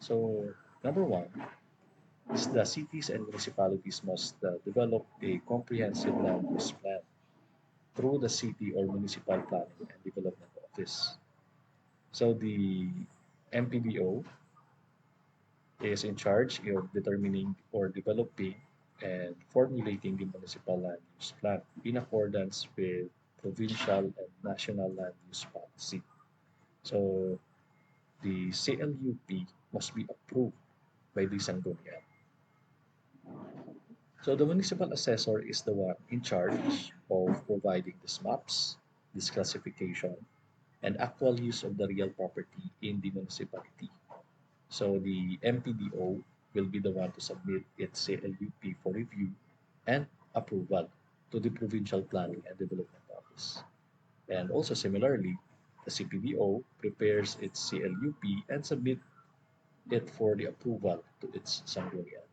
So, number one is the cities and municipalities must develop a comprehensive land use plan through the City or Municipal Planning and Development Office. So, the MPDO is in charge of determining or developing and formulating the municipal land use plan in accordance with provincial and national land use policy. So, the CLUP must be approved by the Sangguniang. So the municipal assessor is the one in charge of providing these maps, this classification, and actual use of the real property in the municipality. So the MPDO will be the one to submit its CLUP for review and approval to the Provincial Planning and Development Office. And also similarly, the CPDO prepares its CLUP and submit it for the approval to its Sangguniang.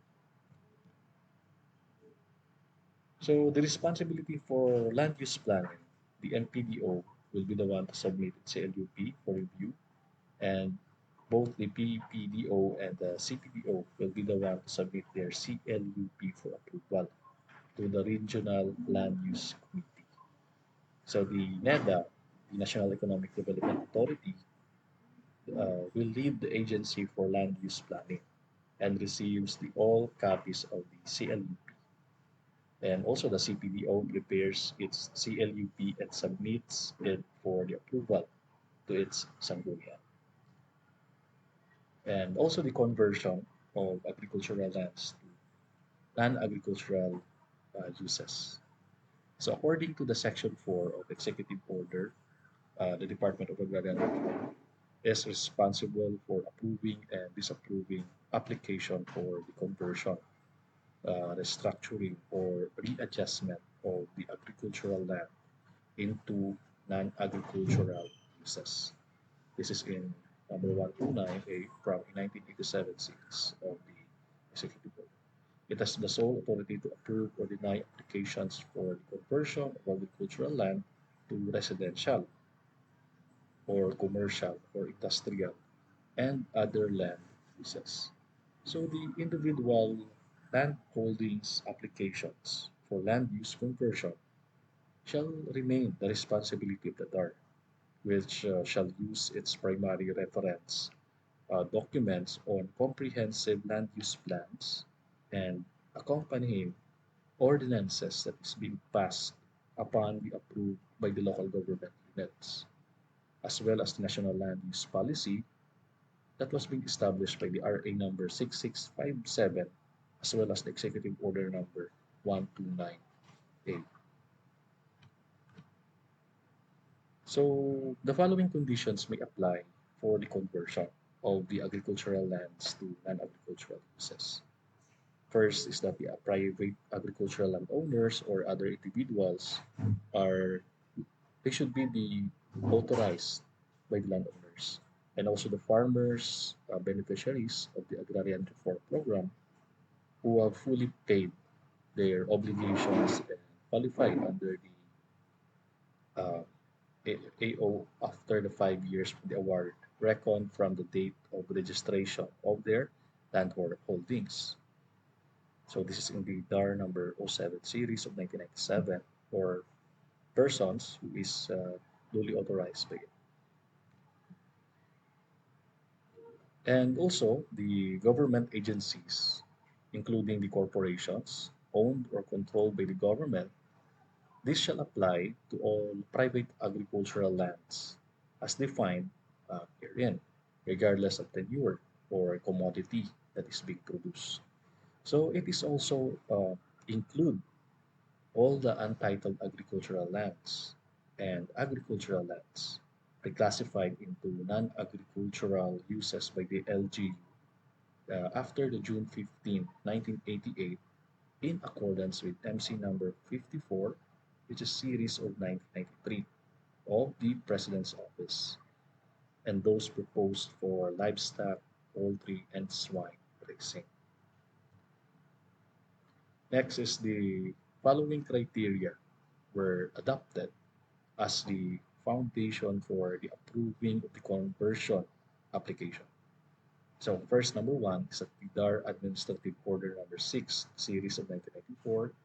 So the responsibility for land use planning, the MPDO will be the one to submit its CLUP for review, and both the PPDO and the CPDO will be the one to submit their CLUP for approval to the Regional Land Use Committee. So the NEDA, the National Economic Development Authority, will lead the agency for land use planning and receives the all copies of the CLUP. And also the CPDO prepares its CLUP and submits it for the approval to its Sangguniang. And also the conversion of agricultural lands to non-agricultural uses. So according to the Section 4 of Executive Order, the Department of Agrarian Reform is responsible for approving and disapproving application for the conversion, restructuring, or readjustment of the agricultural land into non-agricultural uses. This is in number 129A from 1987 series of the Executive Order. It has the sole authority to approve or deny applications for the conversion of agricultural land to residential or commercial or industrial and other land uses. So the individual land holdings applications for land use conversion shall remain the responsibility of the DAR, which shall use its primary reference documents on comprehensive land use plans and accompanying ordinances that is being passed upon be approved by the local government units, as well as the national land use policy that was being established by the RA number 6657, as well as the executive order number 129A. So the following conditions may apply for the conversion of the agricultural lands to non-agricultural uses. First is that the private agricultural landowners or other individuals are they should be the authorized by the landowners, and also the farmers, beneficiaries of the agrarian reform program who have fully paid their obligations and qualified under the uh, AO after the 5 years from the award, reckoned from the date of registration of their land holdings. So this is in the DAR number oh 07 series of 1997, or persons who is duly authorized by it. And also the government agencies, including the corporations owned or controlled by the government. This shall apply to all private agricultural lands as defined herein, regardless of tenure or commodity that is being produced. So it is also include all the untitled agricultural lands and agricultural lands reclassified into non-agricultural uses by the LGU after the June 15, 1988, in accordance with MC number 54, which is series of 1993 of the President's Office, and those proposed for livestock, poultry, and swine raising. Next is the following criteria were adopted as the foundation for the approving of the conversion application. So first, number one is that the DAR Administrative Order number 6, series of 1994,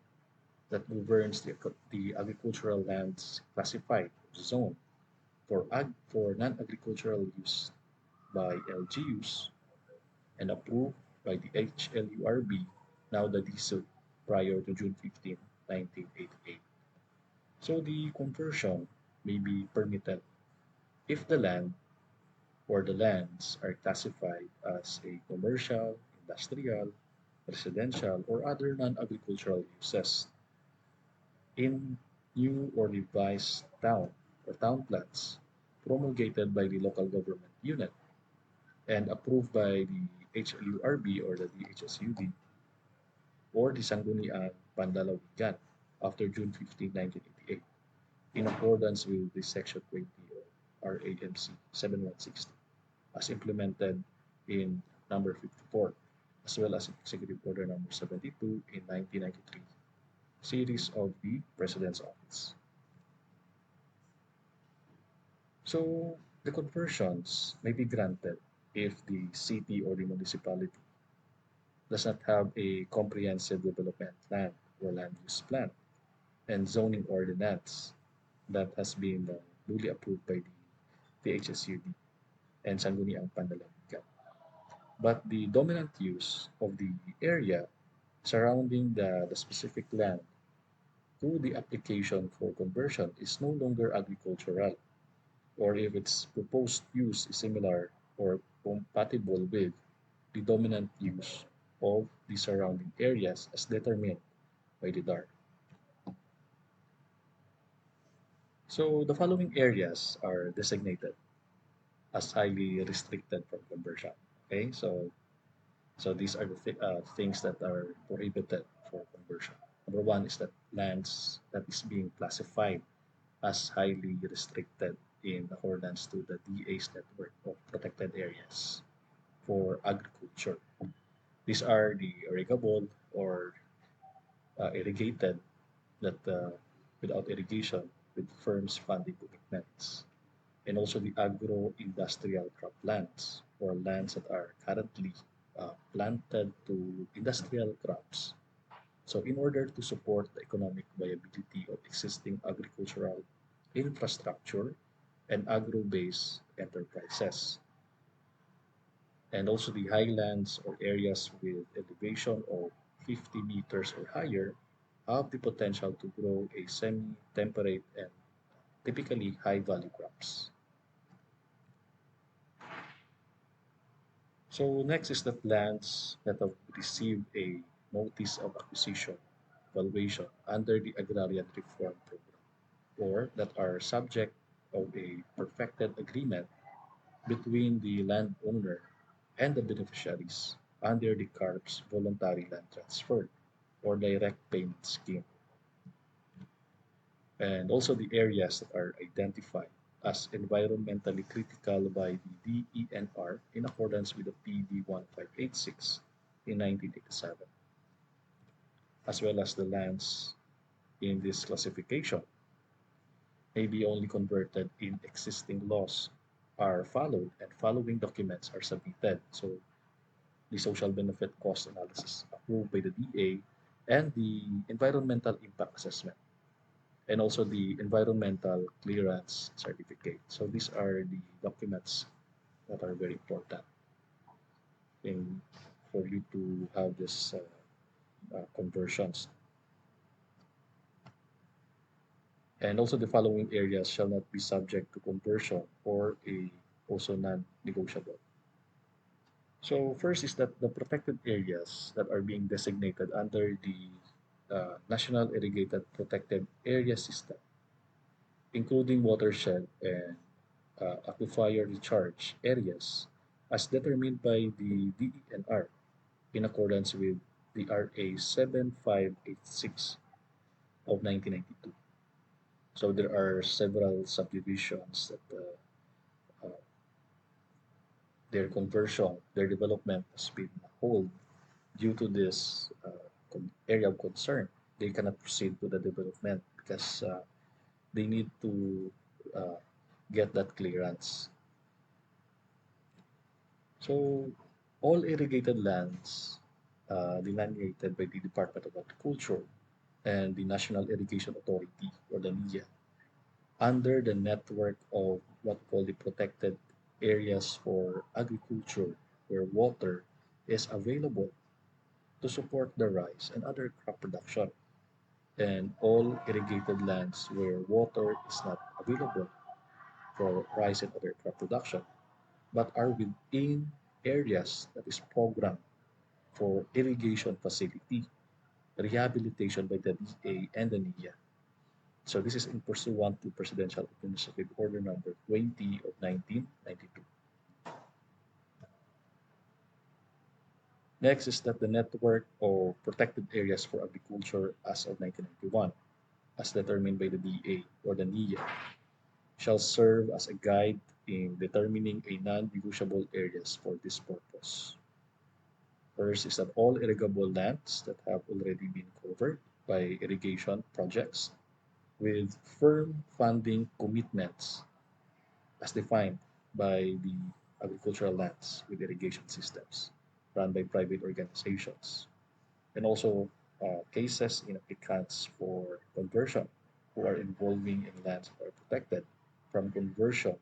that governs the agricultural lands classified zone for non-agricultural use by LGUs and approved by the HLURB, now the DSUD, prior to June 15, 1988. So the conversion may be permitted if the land or the lands are classified as a commercial, industrial, residential, or other non-agricultural uses in new or revised town plans promulgated by the local government unit and approved by the HLURB or the DHSUD or the Sangguniang Panlalawigan after June 15, 1988 in accordance with the Section 20 of RAMC 7160 as implemented in number 54 as well as in Executive Order number 72 in 1993 series of the President's Office. So the conversions may be granted if the city or the municipality does not have a comprehensive development plan or land use plan and zoning ordinance that has been duly approved by the THSUD and Sangguniang Panlalawigan. But the dominant use of the area surrounding the specific land to the application for conversion is no longer agricultural, or if its proposed use is similar or compatible with the dominant use of the surrounding areas as determined by the DAR. So the following areas are designated as highly restricted from conversion. Okay, so these are the things that are prohibited for conversion. Number one is that lands that is being classified as highly restricted in accordance to the DA's network of protected areas for agriculture. These are the irrigable or irrigated that without irrigation with firms funding commitments, and also the agro-industrial croplands or lands that are currently planted to industrial crops. So in order to support the economic viability of existing agricultural infrastructure and agro-based enterprises, and also the highlands or areas with elevation of 50 meters or higher have the potential to grow a semi-temperate and typically high-value crops. So next is that lands that have received a notice of acquisition valuation under the Agrarian Reform Program or that are subject of a perfected agreement between the landowner and the beneficiaries under the CARP's voluntary land transfer or direct payment scheme, and also the areas that are identified as environmentally critical by the DENR in accordance with the PD 1586 in 1987, as well as the lands in this classification may be only converted in existing laws are followed and following documents are submitted. So the social benefit cost analysis approved by the DA and the environmental impact assessment and also the environmental clearance certificate. So these are the documents that are very important in for you to have this conversions. And also the following areas shall not be subject to conversion or a also non-negotiable. So first is that the protected areas that are being designated under the National Irrigated Protected Area System, including watershed and aquifer recharge areas as determined by the DENR in accordance with the RA 7586 of 1992. So there are several subdivisions that their conversion, their development has been hold due to this area of concern. They cannot proceed to the development because they need to uh, get that clearance. So All irrigated lands delineated by the Department of Agriculture and the National Irrigation Authority, or the NIA, under the network of what we call the protected areas for agriculture, where water is available to support the rice and other crop production, and all irrigated lands where water is not available for rice and other crop production, but are within areas that is programmed for irrigation facility rehabilitation by the DA and the NIA. So this is in pursuant to Presidential Administrative Order number 20 of 1992. Next is that the network of protected areas for agriculture as of 1991, as determined by the DA or the NIA, shall serve as a guide in determining a non-negotiable areas for this purpose. First is that all irrigable lands that have already been covered by irrigation projects with firm funding commitments as defined by the agricultural lands with irrigation systems run by private organizations, and also cases in applicants for conversion who are involving in lands that are protected from conversion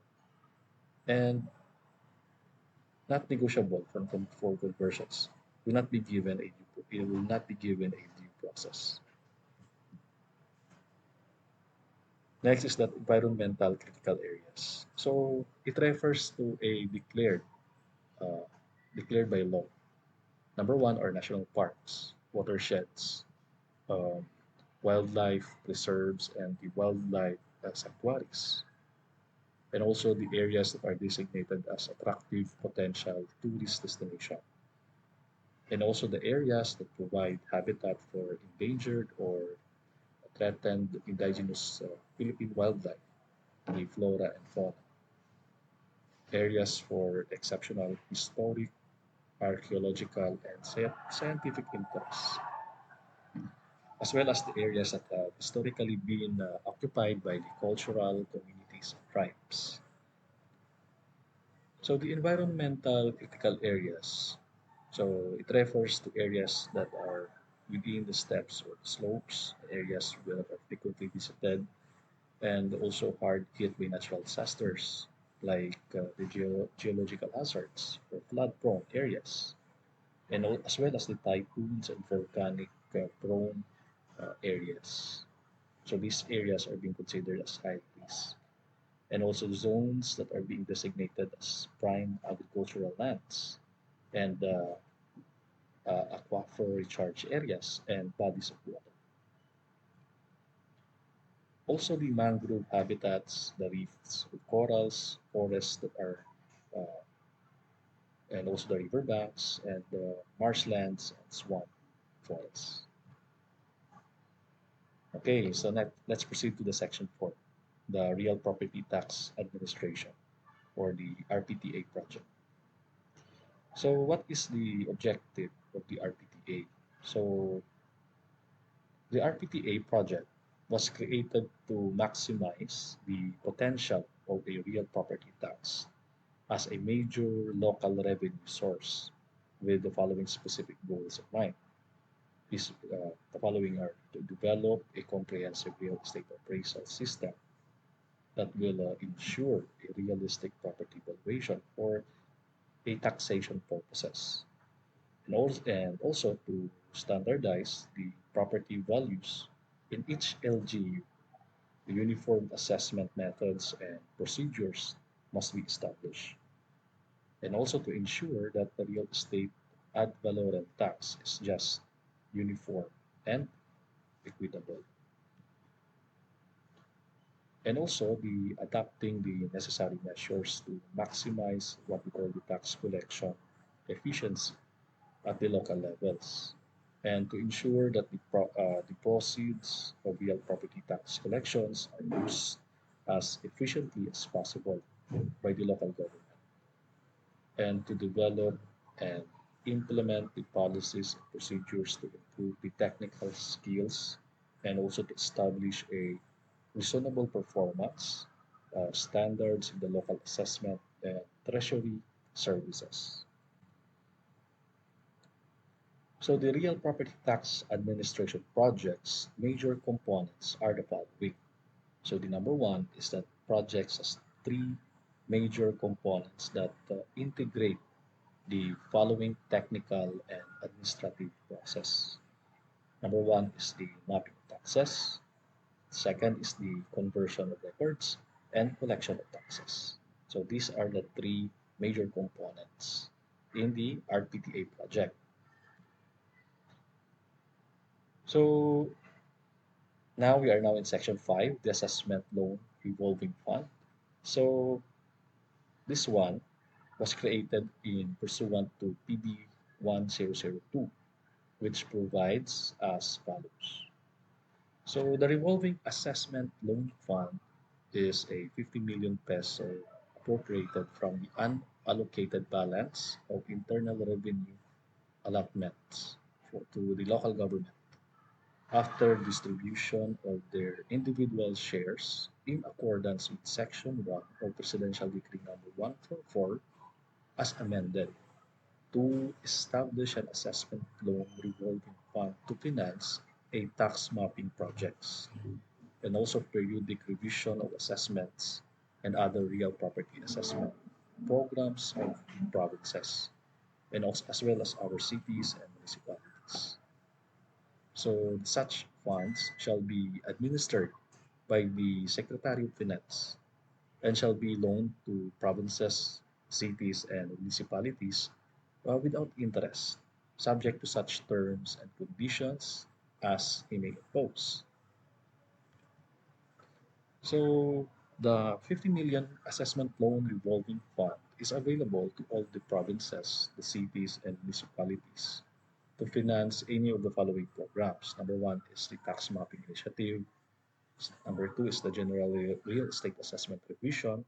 and not negotiable for conversions will not be given it will not be given a due process. Next is that environmental critical areas. So it refers to a uh, declared by law. Number one are national parks, watersheds, um, wildlife preserves, and the wildlife sanctuaries, and also the areas that are designated as attractive potential tourist destination, and also the areas that provide habitat for endangered or threatened indigenous Philippine wildlife, the flora and fauna, areas for exceptional historic, archaeological, and scientific interests, as well as the areas that have historically been occupied by the cultural communities and tribes. So the environmental critical areas, so it refers to areas that are within the steppes or the slopes, areas that are frequently visited and also hard hit by natural disasters like the geological hazards or flood prone areas, and as well as the typhoons and volcanic prone areas. So these areas are being considered as high risk, and also zones that are being designated as prime agricultural lands and aquifer recharge areas and bodies of water. Also, the mangrove habitats, the reefs with corals, forests that are, uh, and also the riverbanks and the marshlands and swamp forests. Okay, so let's proceed to the section 4, the Real Property Tax Administration, or the RPTA project. So what is the objective of the RPTA? So the RPTA project was created to maximize the potential of a real property tax as a major local revenue source with the following specific goals in mind. The following are to develop a comprehensive real estate appraisal system that will ensure a realistic property valuation for a taxation purposes, and also to standardize the property values in each LGU. The uniform assessment methods and procedures must be established, and also to ensure that the real estate ad valorem tax is just, uniform, and equitable, and also the adopting the necessary measures to maximize what we call the tax collection efficiency at the local levels, and to ensure that the proceeds of real property tax collections are used as efficiently as possible by the local government, and to develop and implement the policies and procedures to improve the technical skills, and also to establish a reasonable performance standards in the local assessment and treasury services. So the real property tax administration projects major components are the following. So the number one is that projects has three major components that integrate the following technical and administrative process. Number one is the mapping of taxes. Second is the conversion of records and collection of taxes. So these are the three major components in the RPTA project. So now we are now in section 5, the assessment loan revolving fund. So this one was created in pursuant to PB 1002, which provides as follows. So the revolving assessment loan fund is a 50 million peso appropriated from the unallocated balance of internal revenue allotments to the local government after distribution of their individual shares in accordance with Section 1 of Presidential Decree Number 144 as amended to establish an assessment loan revolving fund to finance a tax mapping projects and also periodic revision of assessments and other real property assessment programs of provinces and also as well as our cities and municipalities. So such funds shall be administered by the Secretary of Finance and shall be loaned to provinces, cities, and municipalities without interest, subject to such terms and conditions as he may impose. So the 50 million assessment loan revolving fund is available to all the provinces, the cities, and municipalities to finance any of the following programs. Number one is the tax mapping initiative. Number two is the general real estate assessment revision,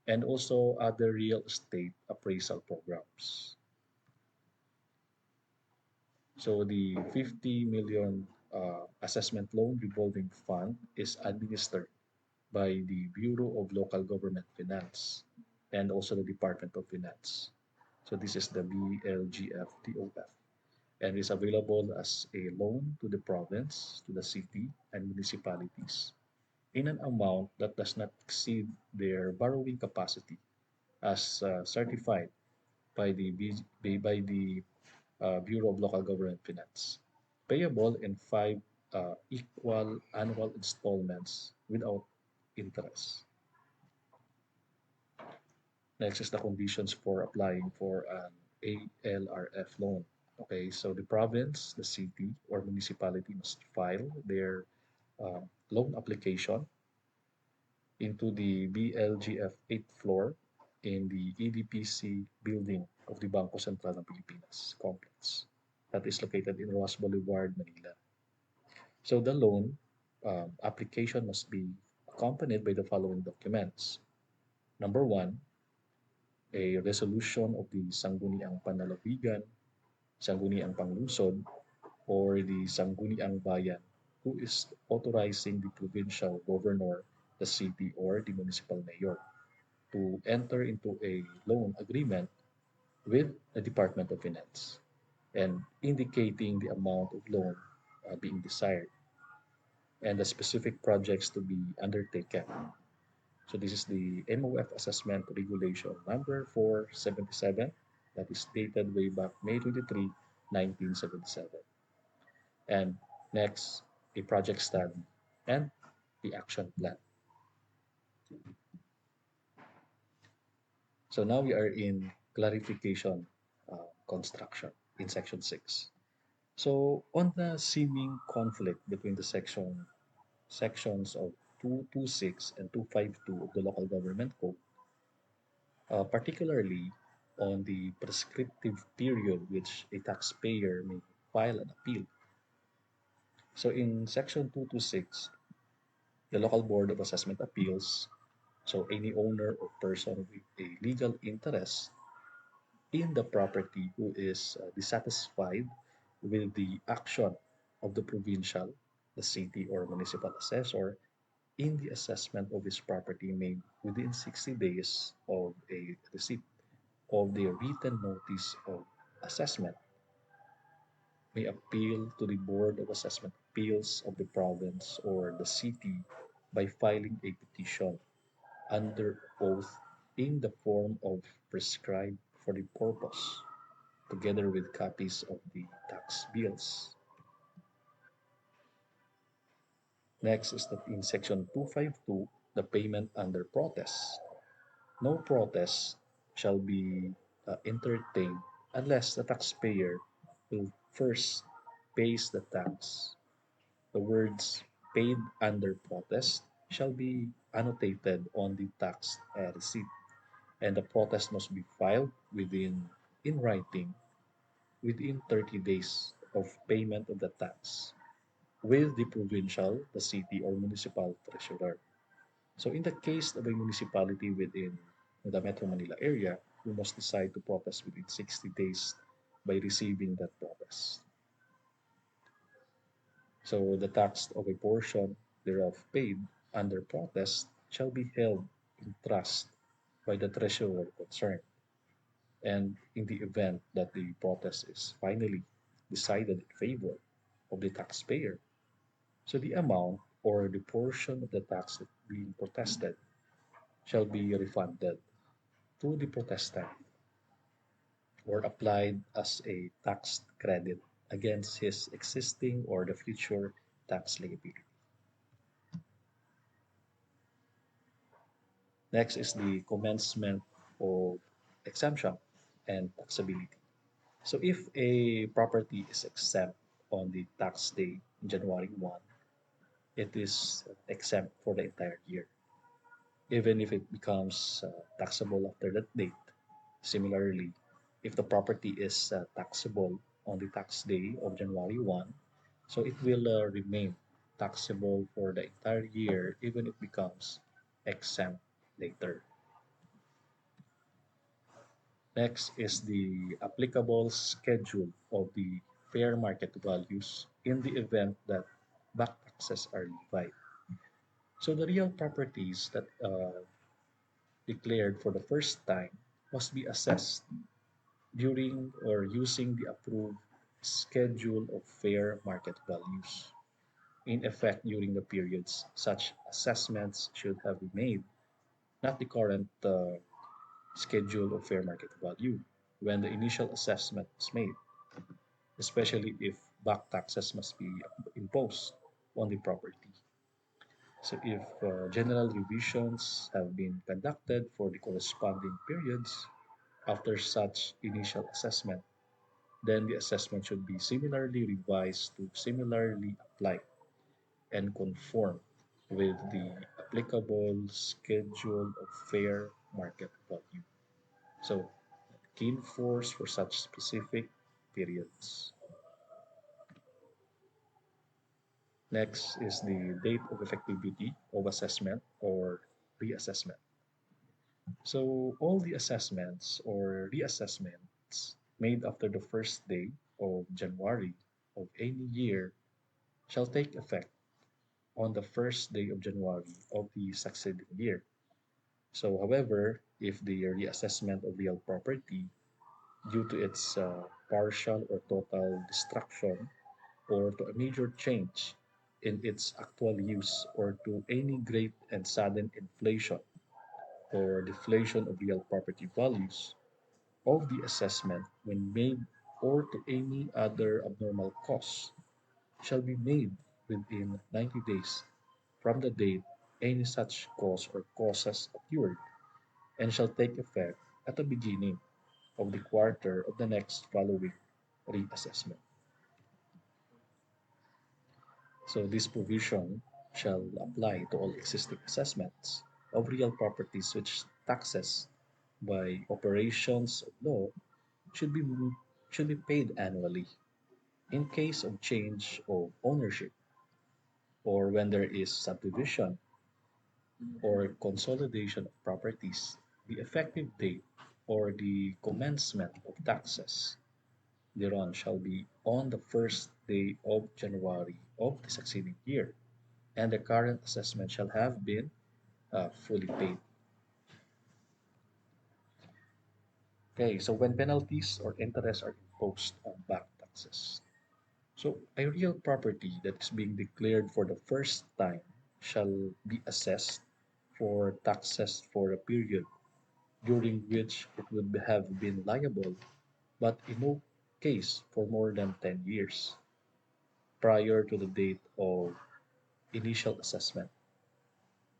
and also other real estate appraisal programs. So the 50 million assessment loan revolving fund is administered by the Bureau of Local Government Finance and also the Department of Finance. So this is the BLGF-TOF and is available as a loan to the province, to the city, and municipalities in an amount that does not exceed their borrowing capacity as certified by the Bureau of Local Government Finance, payable in five equal annual installments without interest. Next is the conditions for applying for an ALRF loan. Okay, so the province, the city, or municipality must file their loan application into the BLGF 8th floor in the EDPC building of the Bangko Sentral ng Pilipinas complex that is located in Roas Boulevard, Manila. So the loan application must be accompanied by the following documents. Number one, a resolution of the Sangguniang Panlalawigan, Sangguniang Panglungsod, or the Sangguniang Bayan who is authorizing the provincial governor, the city, or the municipal mayor to enter into a loan agreement with the Department of Finance and indicating the amount of loan being desired and the specific projects to be undertaken. So this is the MOF assessment regulation number 477 that is dated way back May 23, 1977. And next, a project study and the action plan. So now we are in clarification construction in section 6. So on the seeming conflict between the sections of 226 and 252 of the Local Government Code, particularly on the prescriptive period which a taxpayer may file an appeal. So in section 226, the Local Board of Assessment Appeals, so any owner or person with a legal interest in the property who is dissatisfied with the action of the provincial, the city, or municipal assessor in the assessment of his property made within 60 days of a receipt of the written notice of assessment may appeal to the Board of Assessment Appeals of the province or the city by filing a petition under oath in the form of prescribed for the purpose, together with copies of the tax bills. Next is that in section 252, the payment under protest. No protest shall be entertained unless the taxpayer will first pays the tax. The words paid under protest shall be annotated on the tax receipt, and the protest must be filed in writing within 30 days of payment of the tax with the provincial, the city, or municipal treasurer. So in the case of a municipality within the Metro Manila area, we must decide to protest within 60 days by receiving that protest. So the tax of a portion thereof paid under protest shall be held in trust by the treasurer concerned. And in the event that the protest is finally decided in favor of the taxpayer, so the amount or the portion of the tax that being protested shall be refunded to the protestant or applied as a tax credit against his existing or the future tax liability. Next is the commencement of exemption and taxability. So if a property is exempt on the tax day, January 1, it is exempt for the entire year, even if it becomes taxable after that date. Similarly, if the property is taxable on the tax day of January 1, so it will remain taxable for the entire year, even if it becomes exempt later. Next is the applicable schedule of the fair market values in the event that back taxes are levied. So the real properties that declared for the first time must be assessed during or using the approved schedule of fair market values. In effect, during the periods such assessments should have been made, not the current schedule of fair market value when the initial assessment is made, especially if back taxes must be imposed on the property. So if general revisions have been conducted for the corresponding periods after such initial assessment, then the assessment should be similarly revised to similarly apply and conform with the applicable schedule of fair market value. So, keen force for such specific periods. Next is the date of effectivity of assessment or reassessment. So, all the assessments or reassessments made after the first day of January of any year shall take effect on the first day of January of the succeeding year. So, however, if the reassessment of real property due to its partial or total destruction or to a major change in its actual use or to any great and sudden inflation or deflation of real property values of the assessment when made or to any other abnormal cause shall be made within 90 days from the date any such cause or causes occurred and shall take effect at the beginning of the quarter of the next following reassessment. So this provision shall apply to all existing assessments of real properties which taxes by operations of law should be should be paid annually in case of change of ownership or when there is subdivision or consolidation of properties, the effective date or the commencement of taxes thereon shall be on the first day of January of the succeeding year, and the current assessment shall have been fully paid. Okay, so when penalties or interest are imposed on back taxes. So, a real property that is being declared for the first time shall be assessed for taxes for a period during which it would have been liable, but in no case for more than 10 years prior to the date of initial assessment,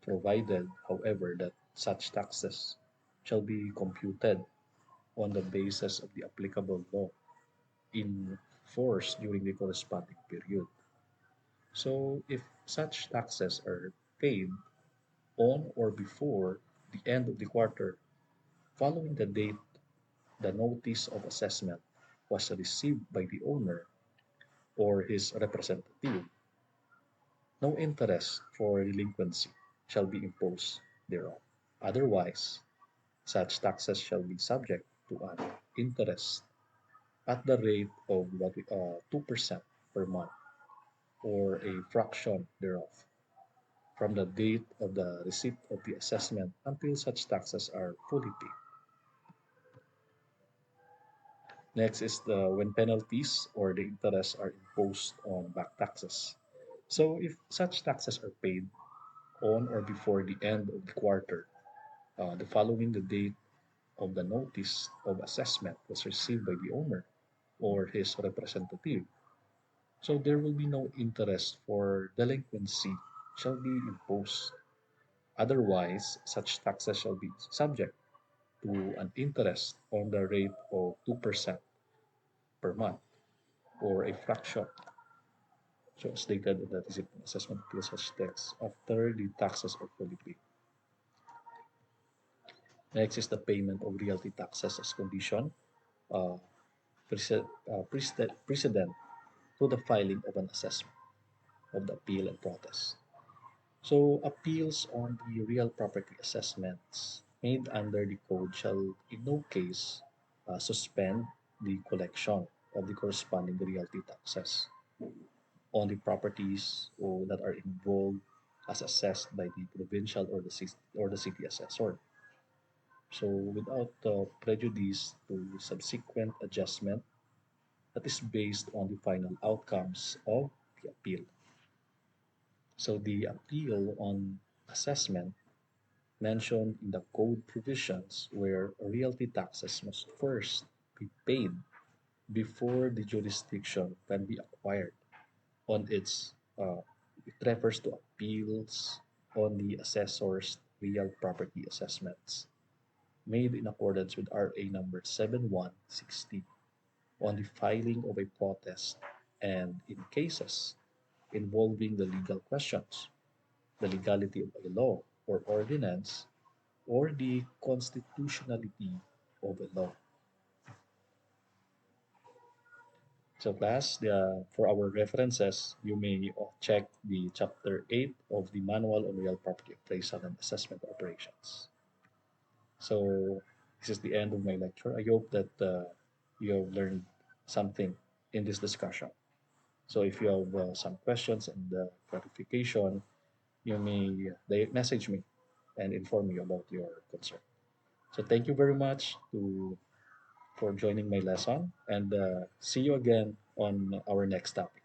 provided, however, that such taxes shall be computed on the basis of the applicable law in force during the corresponding period. So, if such taxes are paid on or before the end of the quarter following the date the notice of assessment was received by the owner or his representative, no interest for delinquency shall be imposed thereon. Otherwise, such taxes shall be subject to an interest at the rate of 2% per month or a fraction thereof from the date of the receipt of the assessment until such taxes are fully paid. Next is the when penalties or the interest are imposed on back taxes. So if such taxes are paid on or before the end of the quarter, the following the date of the notice of assessment was received by the owner or his representative, so there will be no interest for delinquency shall be imposed. Otherwise, such taxes shall be subject to an interest on the rate of 2% per month or a fraction. So stated that is assessment appeals such tax after the taxes are fully paid. Next is the payment of realty taxes as condition, uh, precedent to the filing of an assessment of the appeal and protest. So appeals on the real property assessments made under the code shall in no case suspend the collection of the corresponding realty taxes on the properties that are involved as assessed by the provincial or the city assessor. So without prejudice to subsequent adjustment that is based on the final outcomes of the appeal. So the appeal on assessment mentioned in the code provisions where realty taxes must first be paid before the jurisdiction can be acquired on its it refers to appeals on the assessor's real property assessments made in accordance with RA number 7160 on the filing of a protest and in cases involving the legal questions, the legality of a law or ordinance, or the constitutionality of a law. So class, for our references, you may check the chapter 8 of the Manual on Real Property Appraisal and Assessment Operations. So this is the end of my lecture. I hope that you have learned something in this discussion. So if you have some questions and clarification, you may message me and inform me about your concern. So thank you very much for joining my lesson and see you again on our next topic.